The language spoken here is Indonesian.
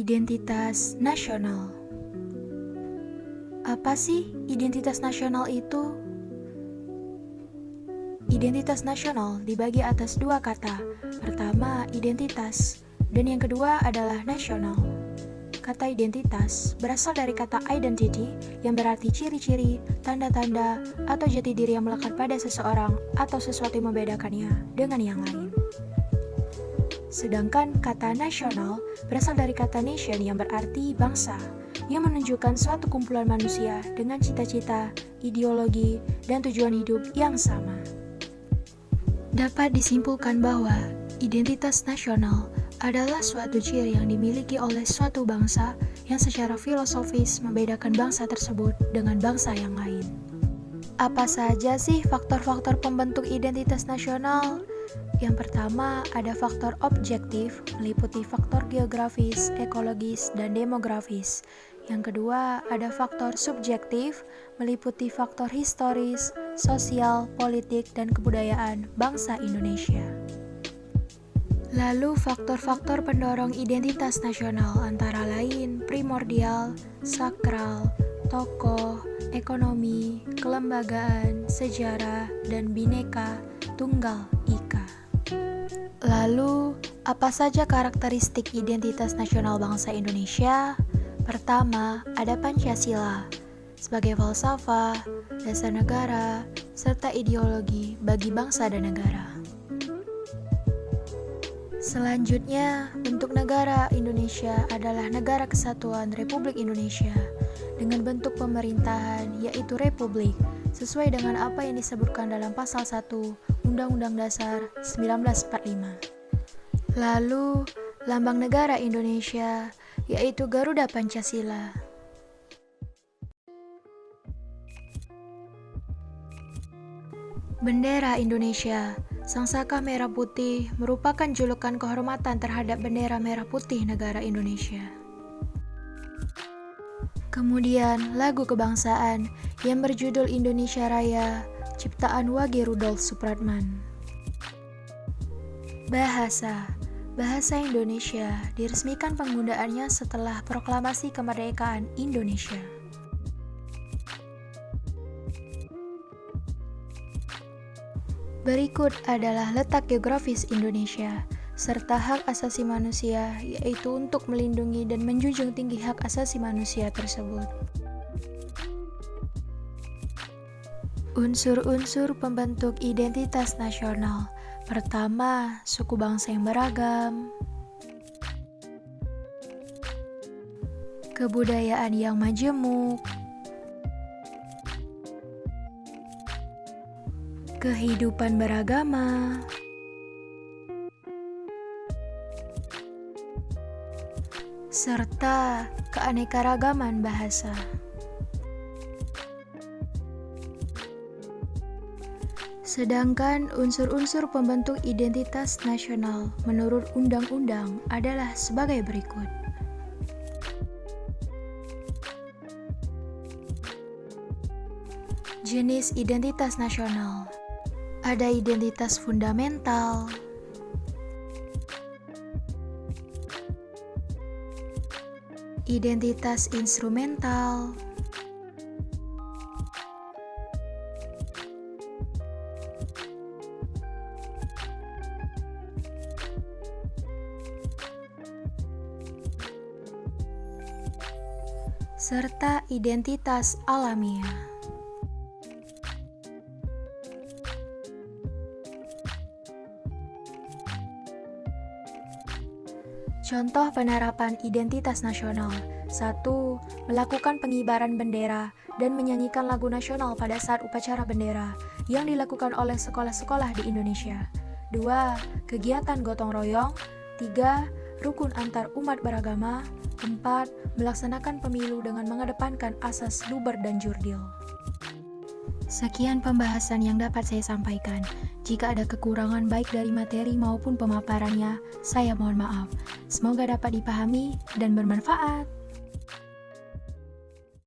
Identitas nasional. Apa sih identitas nasional itu? Identitas nasional dibagi atas dua kata. Pertama, identitas, dan yang kedua adalah nasional. Kata identitas berasal dari kata identity yang berarti ciri-ciri, tanda-tanda, atau jati diri yang melekat pada seseorang atau sesuatu yang membedakannya dengan yang lain. Sedangkan kata nasional berasal dari kata nation yang berarti bangsa, yang menunjukkan suatu kumpulan manusia dengan cita-cita, ideologi, dan tujuan hidup yang sama. Dapat disimpulkan bahwa identitas nasional adalah suatu ciri yang dimiliki oleh suatu bangsa yang secara filosofis membedakan bangsa tersebut dengan bangsa yang lain. Apa saja sih faktor-faktor pembentuk identitas nasional? Yang pertama, ada faktor objektif, meliputi faktor geografis, ekologis, dan demografis. Yang kedua, ada faktor subjektif, meliputi faktor historis, sosial, politik, dan kebudayaan bangsa Indonesia. Lalu, faktor-faktor pendorong identitas nasional antara lain primordial, sakral, tokoh, ekonomi, kelembagaan, sejarah, dan bineka tunggal ika. Lalu, apa saja karakteristik identitas nasional bangsa Indonesia? Pertama, ada Pancasila sebagai falsafah, dasar negara, serta ideologi bagi bangsa dan negara. Selanjutnya, bentuk negara Indonesia adalah Negara Kesatuan Republik Indonesia dengan bentuk pemerintahan yaitu republik sesuai dengan apa yang disebutkan dalam pasal 1 Undang-Undang Dasar 1945. Lalu, lambang negara Indonesia yaitu Garuda Pancasila. Bendera Indonesia, sangsaka merah putih, merupakan julukan kehormatan terhadap bendera merah putih negara Indonesia. Kemudian, lagu kebangsaan yang berjudul Indonesia Raya, ciptaan Wage Rudolf Supratman. Bahasa Indonesia diresmikan penggunaannya setelah proklamasi kemerdekaan Indonesia. Berikut adalah letak geografis Indonesia, serta hak asasi manusia, yaitu untuk melindungi dan menjunjung tinggi hak asasi manusia tersebut. Unsur-unsur pembentuk identitas nasional. Pertama, suku bangsa yang beragam, kebudayaan yang majemuk, kehidupan beragama, serta keanekaragaman bahasa. Sedangkan unsur-unsur pembentuk identitas nasional menurut undang-undang adalah sebagai berikut. Jenis identitas nasional. Ada identitas fundamental, identitas instrumental, serta identitas alamiah. Contoh penerapan identitas nasional. 1. Melakukan pengibaran bendera dan menyanyikan lagu nasional pada saat upacara bendera yang dilakukan oleh sekolah-sekolah di Indonesia. 2. Kegiatan gotong royong. 3. Rukun antar umat beragama. 4. Melaksanakan pemilu dengan mengedepankan asas luber dan jurdil. Sekian pembahasan yang dapat saya sampaikan. Jika ada kekurangan baik dari materi maupun pemaparannya, saya mohon maaf. Semoga dapat dipahami dan bermanfaat.